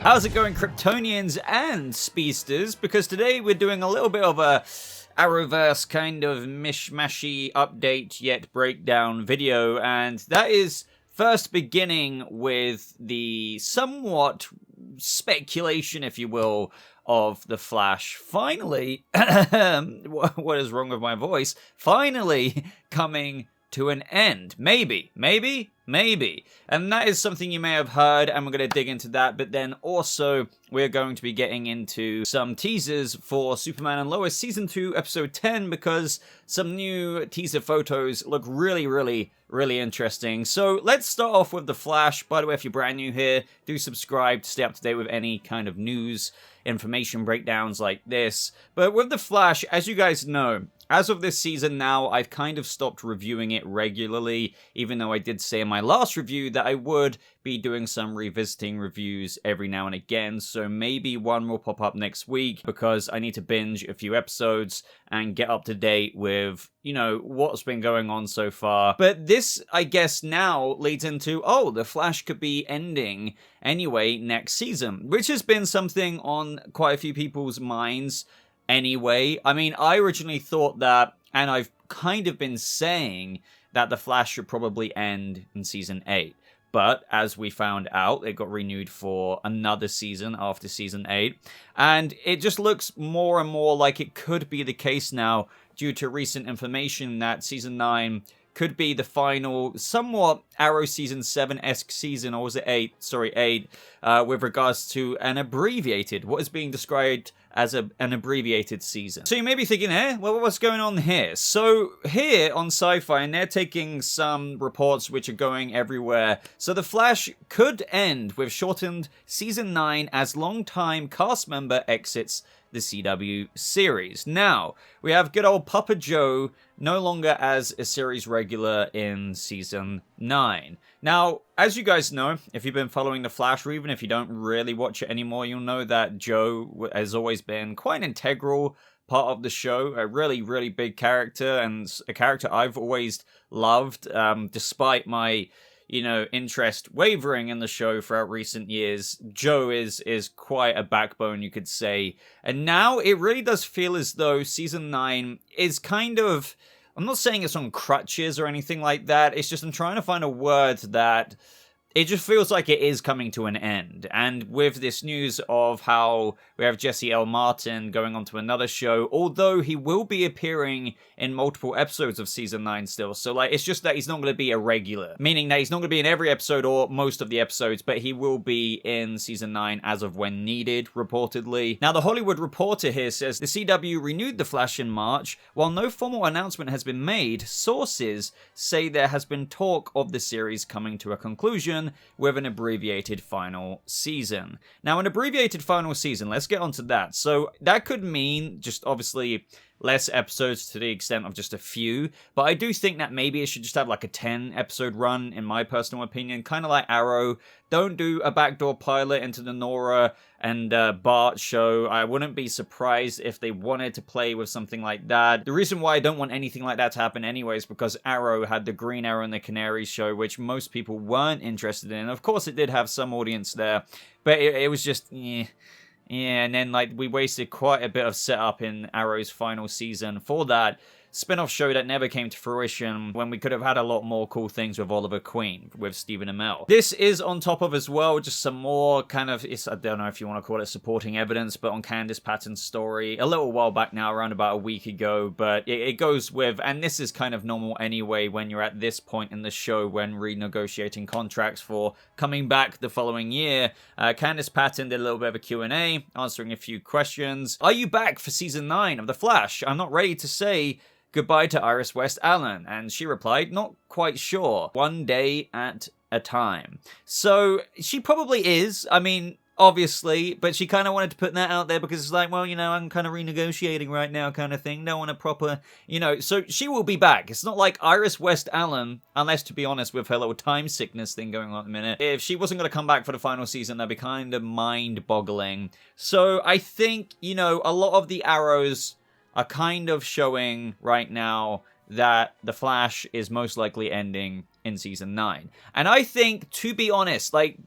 How's it going, Kryptonians and Speedsters? Because today we're doing a little bit of a Arrowverse kind of mishmashy update yet breakdown video, and that is first beginning with the somewhat speculation, if you will, of the Flash finally, what is wrong with my voice, finally coming to an end. Maybe. And that is something you may have heard, and we're going to dig into that, but then also we're going to be getting into some teasers for Superman and Lois Season 2, Episode 10, because some new teaser photos look really interesting. So let's start off with The Flash. By the way, if you're brand new here, do subscribe to stay up to date with any kind of news, information breakdowns like this. But with The Flash, as you guys know, as of this season now, I've kind of stopped reviewing it regularly, even though I did say in my last review that I would be doing some revisiting reviews every now and again, so maybe one will pop up next week because I need to binge a few episodes and get up to date with, you know, what's been going on so far. But this, I guess, now leads into, oh, The Flash could be ending anyway next season, which has been something on quite a few people's minds anyway. I mean, I originally thought that, and I've kind of been saying that The Flash should probably end in Season 8. But as we found out, it got renewed for another season after Season 8. And it just looks more and more like it could be the case now due to recent information that Season 9 could be the final, somewhat Arrow Season 7-esque season, or was it 8? Sorry, 8, with regards to an abbreviated, what is being described as an abbreviated season. So you may be thinking, well, what's going on here? So here on Sci-Fi, and they're taking some reports which are going everywhere. So The Flash could end with shortened Season 9 as longtime cast member exits the CW series. Now, we have good old Papa Joe no longer as a series regular in Season 9. Now, as you guys know, if you've been following The Flash, or even if you don't really watch it anymore, you'll know that Joe has always been quite an integral part of the show, a really big character, and a character I've always loved, despite my, you know, interest wavering in the show throughout recent years. Joe is quite a backbone, you could say. And now it really does feel as though Season 9 is kind of, I'm not saying it's on crutches or anything like that, it's just I'm trying to find a word that it just feels like it is coming to an end. And with this news of how we have Jesse L. Martin going on to another show, although he will be appearing in multiple episodes of Season 9 still. So, like, it's just that he's not going to be a regular, meaning that he's not going to be in every episode or most of the episodes, but he will be in Season 9 as of when needed, reportedly. Now, The Hollywood Reporter here says the CW renewed The Flash in March. While no formal announcement has been made, sources say there has been talk of the series coming to a conclusion with an abbreviated final season. Now, an abbreviated final season, let's get onto that. So that could mean just obviously less episodes to the extent of just a few, but I do think that maybe it should just have like a 10 episode run, in my personal opinion, kind of like Arrow. Don't do a backdoor pilot into the Nora and Bart show. I wouldn't be surprised if they wanted to play with something like that. The reason why I don't want anything like that to happen anyway is because Arrow had the Green Arrow and the Canary show, which most people weren't interested in. Of course, it did have some audience there, but it was just, yeah, and then, like, we wasted quite a bit of setup in Arrow's final season for that spin-off show that never came to fruition, when we could have had a lot more cool things with Oliver Queen, with Stephen Amell. This is on top of, as well, just some more kind of, I don't know if you want to call it supporting evidence, but on Candace Patton's story, a little while back now, around about a week ago, but it goes with, and this is kind of normal anyway when you're at this point in the show when renegotiating contracts for coming back the following year. Candace Patton did a little bit of a Q&A, answering a few questions. Are you back for Season 9 of The Flash? I'm not ready to say goodbye to Iris West Allen. And she replied, not quite sure. One day at a time. So she probably is. I mean, obviously, but she kind of wanted to put that out there because it's like, well, you know, I'm kind of renegotiating right now kind of thing. Don't want a proper, you know, so she will be back. It's not like Iris West Allen, unless, to be honest, with her little time sickness thing going on at the minute, if she wasn't going to come back for the final season, that'd be kind of mind-boggling. So I think, you know, a lot of the arrows are kind of showing right now that The Flash is most likely ending in Season 9. And I think, to be honest, like,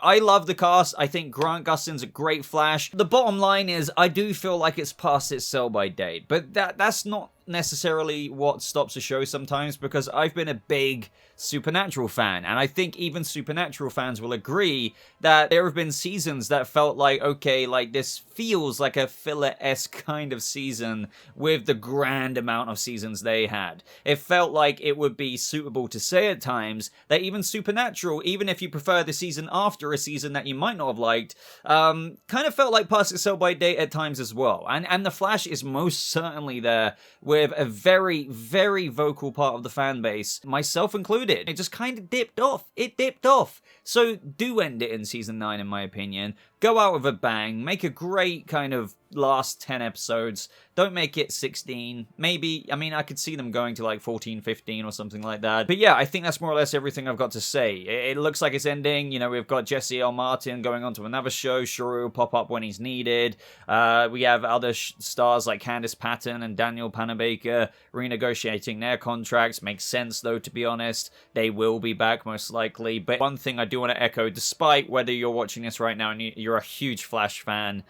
I love the cast. I think Grant Gustin's a great Flash. The bottom line is, I do feel like it's past its sell-by date, but that's not necessarily what stops a show sometimes, because I've been a big Supernatural fan, and I think even Supernatural fans will agree that there have been seasons that felt like, okay, like this feels like a filler-esque kind of season with the grand amount of seasons they had. It felt like it would be suitable to say at times that even Supernatural, even if you prefer the season after a season that you might not have liked, kind of felt like past its sell-by date at times as well. And The Flash is most certainly there with a very, very vocal part of the fan base, myself included. It just kind of dipped off. It dipped off. So do end it in season 9, in my opinion. Go out with a bang. Make a great kind of last 10 episodes. Don't make it 16. Maybe, I mean, I could see them going to like 14, 15 or something like that. But yeah, I think that's more or less everything I've got to say. It looks like it's ending. We've got Jesse L. Martin going on to another show. Shuri will pop up when he's needed. We have other stars like Candice Patton and Daniel Panabaker renegotiating their contracts. Makes sense, though, to be honest. They will be back, most likely. But one thing I do want to echo, despite whether you're watching this right now and you're a huge Flash fan,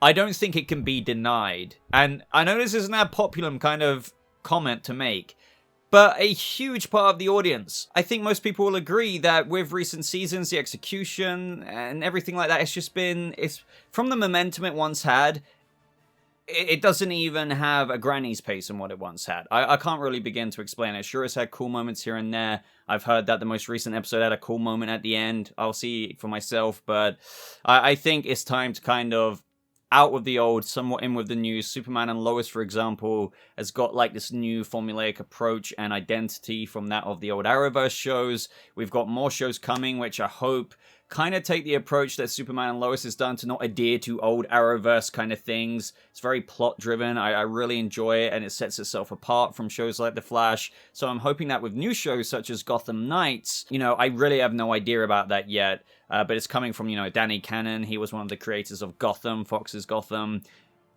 I don't think it can be denied. And I know this isn't a popular kind of comment to make, but a huge part of the audience, I think most people will agree that with recent seasons, the execution and everything like that, it's from the momentum it once had, it doesn't even have a granny's pace in what it once had. I can't really begin to explain it. Sure, it's had cool moments here and there. I've heard that the most recent episode had a cool moment at the end. I'll see for myself, but I think it's time to kind of out with the old, somewhat in with the new. Superman and Lois, for example, has got like this new formulaic approach and identity from that of the old Arrowverse shows. We've got more shows coming, which I hope kind of take the approach that Superman and Lois has done to not adhere to old Arrowverse kind of things. It's very plot driven. I really enjoy it, and it sets itself apart from shows like The Flash. So I'm hoping that with new shows such as Gotham Knights, I really have no idea about that yet, but it's coming from, Danny Cannon. He was one of the creators of Gotham, Fox's Gotham.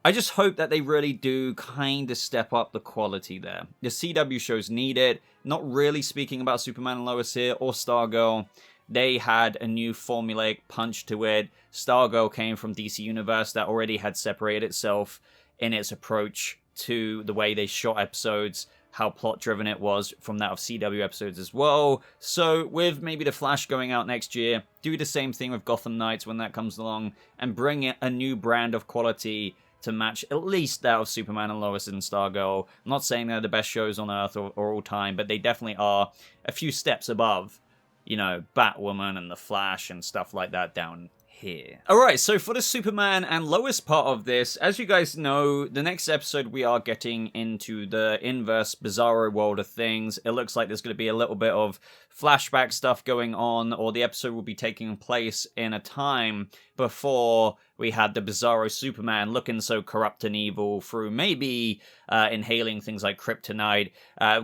I just hope that they really do kind of step up the quality there. The CW shows need it. Not really speaking about Superman and Lois here or Stargirl. They had a new formulaic punch to it. Stargirl came from DC Universe that already had separated itself in its approach to the way they shot episodes, how plot-driven it was from that of CW episodes as well. So with maybe The Flash going out next year, do the same thing with Gotham Knights when that comes along, and bring in a new brand of quality to match at least that of Superman and Lois and Stargirl. I'm not saying they're the best shows on Earth or all time, but they definitely are a few steps above, Batwoman and The Flash and stuff like that down here. Alright, so for the Superman and Lois part of this, as you guys know, the next episode we are getting into the inverse bizarro world of things. It looks like there's going to be a little bit of flashback stuff going on, or the episode will be taking place in a time before we had the bizarro Superman looking so corrupt and evil through maybe inhaling things like kryptonite.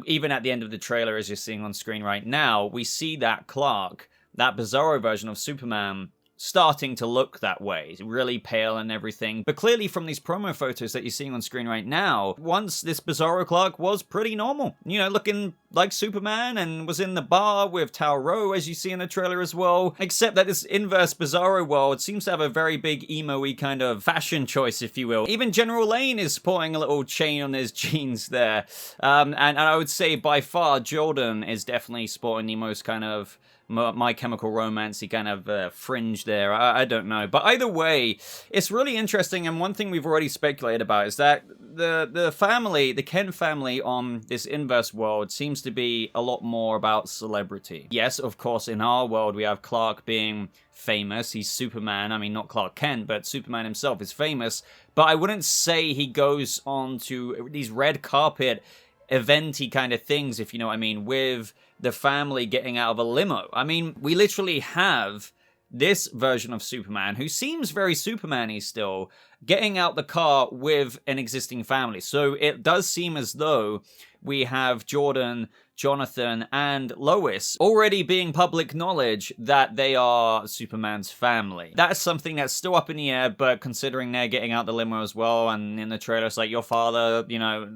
Even at the end of the trailer, as you're seeing on screen right now, we see that Clark, that bizarro version of Superman, starting to look that way, really pale and everything. But clearly from these promo photos that you're seeing on screen right now, once this Bizarro Clark was pretty normal, looking like Superman, and was in the bar with Tao Rowe, as you see in the trailer as well. Except that this inverse Bizarro world seems to have a very big emo-y kind of fashion choice, if you will. Even General Lane is sporting a little chain on his jeans there. And I would say by far Jordan is definitely sporting the most kind of My Chemical Romance-y kind of fringe there. I don't know. But either way, it's really interesting, and one thing we've already speculated about is that the family, the Kent family on this inverse world seems to be a lot more about celebrity. Yes, of course, in our world we have Clark being famous. He's Superman. I mean, not Clark Kent, but Superman himself is famous. But I wouldn't say he goes on to these red carpet eventy kind of things, if you know what I mean, with the family getting out of a limo. I mean, we literally have this version of Superman, who seems very Superman-y still, getting out the car with an existing family. So it does seem as though we have Jordan, Jonathan, and Lois already being public knowledge that they are Superman's family. That's something that's still up in the air, but considering they're getting out the limo as well, and in the trailer it's like, your father, you know,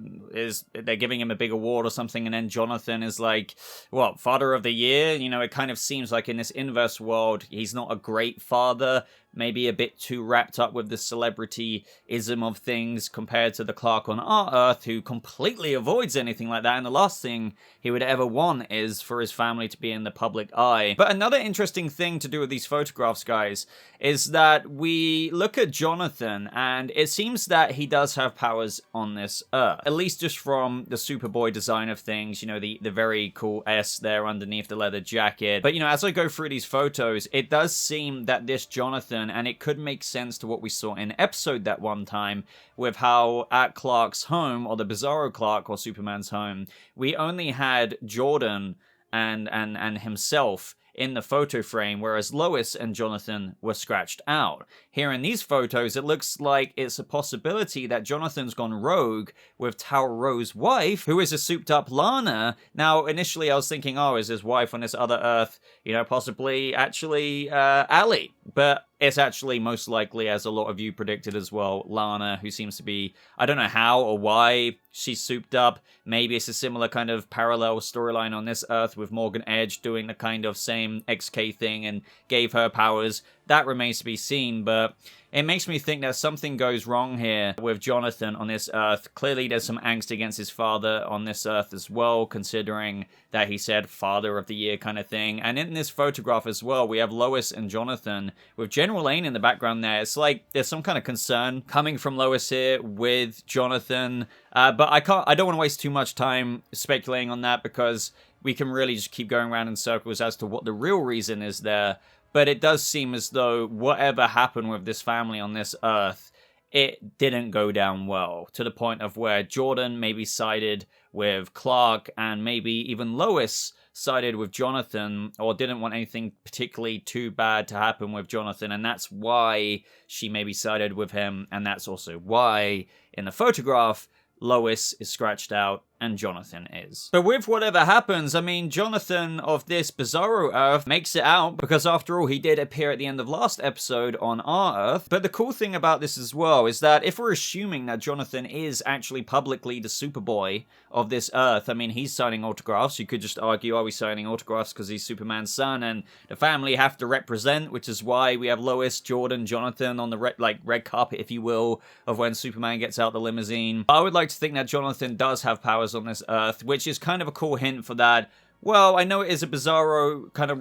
they're giving him a big award or something, and then Jonathan is like, well, father of the year? You know, it kind of seems like in this inverse world, he's not a great father, maybe a bit too wrapped up with the celebrity-ism of things compared to the Clark on our Earth, who completely avoids anything like that, and the last thing he would ever want is for his family to be in the public eye. But another interesting thing to do with these photographs, guys, is that we look at Jonathan, and it seems that he does have powers on this Earth. At least just from the Superboy design of things, you know, the very cool S there underneath the leather jacket. But, you know, as I go through these photos, it does seem that this Jonathan, and it could make sense to what we saw in episode that one time, with how at Clark's home, or the Bizarro Clark, or Superman's home, we only had Jordan and himself in the photo frame, whereas Lois and Jonathan were scratched out. Here in these photos, it looks like it's a possibility that Jonathan's gone rogue with Tao Ro's wife, who is a souped-up Lana. Now, initially I was thinking, oh, is his wife on this other Earth, you know, possibly actually Allie? But it's actually most likely, as a lot of you predicted as well, Lana, who seems to be, I don't know how or why she's souped up. Maybe it's a similar kind of parallel storyline on this Earth with Morgan Edge doing the kind of same XK thing and gave her powers. That remains to be seen, but it makes me think that something goes wrong here with Jonathan on this Earth. Clearly there's some angst against his father on this Earth as well, considering that he said father of the year kind of thing. And in this photograph as well, we have Lois and Jonathan with General Lane in the background there. It's like there's some kind of concern coming from Lois here with Jonathan. But I don't want to waste too much time speculating on that, because we can really just keep going around in circles as to what the real reason is there. But it does seem as though whatever happened with this family on this Earth, it didn't go down well, to the point of where Jordan maybe sided with Clark, and maybe even Lois sided with Jonathan, or didn't want anything particularly too bad to happen with Jonathan, and that's why she maybe sided with him, and that's also why, in the photograph, Lois is scratched out and Jonathan is. But with whatever happens, I mean, Jonathan of this Bizarro Earth makes it out, because after all, he did appear at the end of last episode on our Earth. But the cool thing about this as well is that if we're assuming that Jonathan is actually publicly the Superboy of this Earth, I mean, he's signing autographs. You could just argue, are we signing autographs because he's Superman's son and the family have to represent, which is why we have Lois, Jordan, Jonathan on the red carpet, if you will, of when Superman gets out the limousine. I would like to think that Jonathan does have powers on this Earth, which is kind of a cool hint for that. Well, I know it is a Bizarro kind of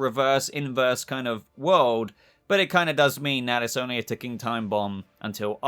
inverse kind of world, but it kind of does mean that it's only a ticking time bomb until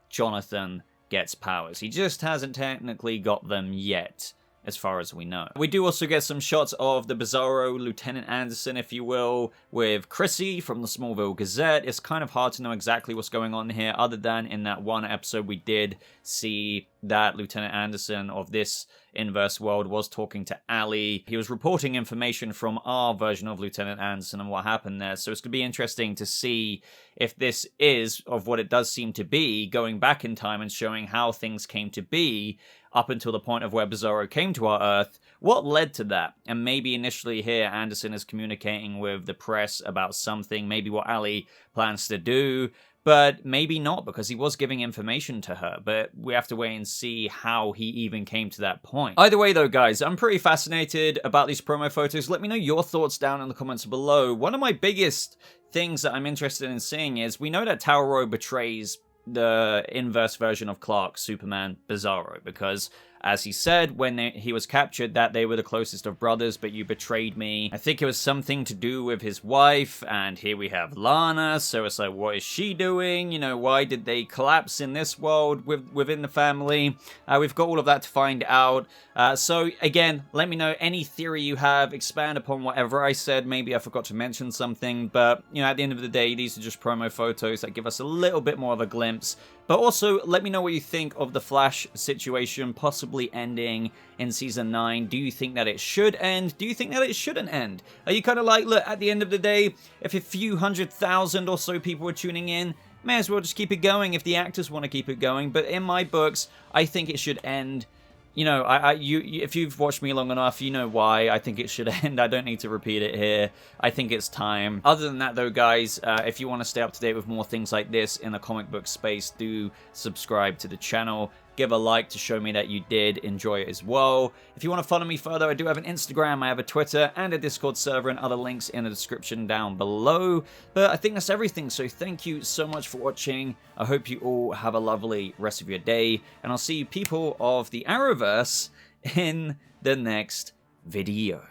Jonathan gets powers. He just hasn't technically got them yet, as far as we know. We do also get some shots of the Bizarro Lieutenant Anderson, if you will, with Chrissy from the Smallville Gazette. It's kind of hard to know exactly what's going on here, other than in that one episode we did see that Lieutenant Anderson of this inverse world was talking to Allie. He was reporting information from our version of Lieutenant Anderson and what happened there. So it's going to be interesting to see if this is, of what it does seem to be, going back in time and showing how things came to be up until the point of where Bizarro came to our Earth. What led to that? And maybe initially here, Anderson is communicating with the press about something, maybe what Allie plans to do, but maybe not, because he was giving information to her. But we have to wait and see how he even came to that point. Either way though, guys, I'm pretty fascinated about these promo photos. Let me know your thoughts down in the comments below. One of my biggest things that I'm interested in seeing is, we know that Tao Ro betrays the inverse version of Clark, Superman, Bizarro, because as he said when he was captured, that they were the closest of brothers, but you betrayed me. I think it was something to do with his wife, and here we have Lana, so it's like, what is she doing? You know, why did they collapse in this world within the family? We've got all of that to find out. So again, let me know any theory you have, expand upon whatever I said. Maybe I forgot to mention something, but you know, at the end of the day, these are just promo photos that give us a little bit more of a glimpse. But also, let me know what you think of the Flash situation possibly ending in Season 9. Do you think that it should end? Do you think that it shouldn't end? Are you kind of like, look, at the end of the day, if a few 100,000 or so people were tuning in, may as well just keep it going if the actors want to keep it going. But in my books, I think it should end. You know, if you've watched me long enough, you know why I think it should end. I don't need to repeat it here. I think it's time. Other than that, though, guys, if you want to stay up to date with more things like this in the comic book space, do subscribe to the channel. Give a like to show me that you did enjoy it as well. If you want to follow me further, I do have an Instagram, I have a Twitter, and a Discord server, and other links in the description down below. But I think that's everything, so thank you so much for watching. I hope you all have a lovely rest of your day, and I'll see you people of the Arrowverse in the next video.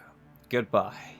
Goodbye.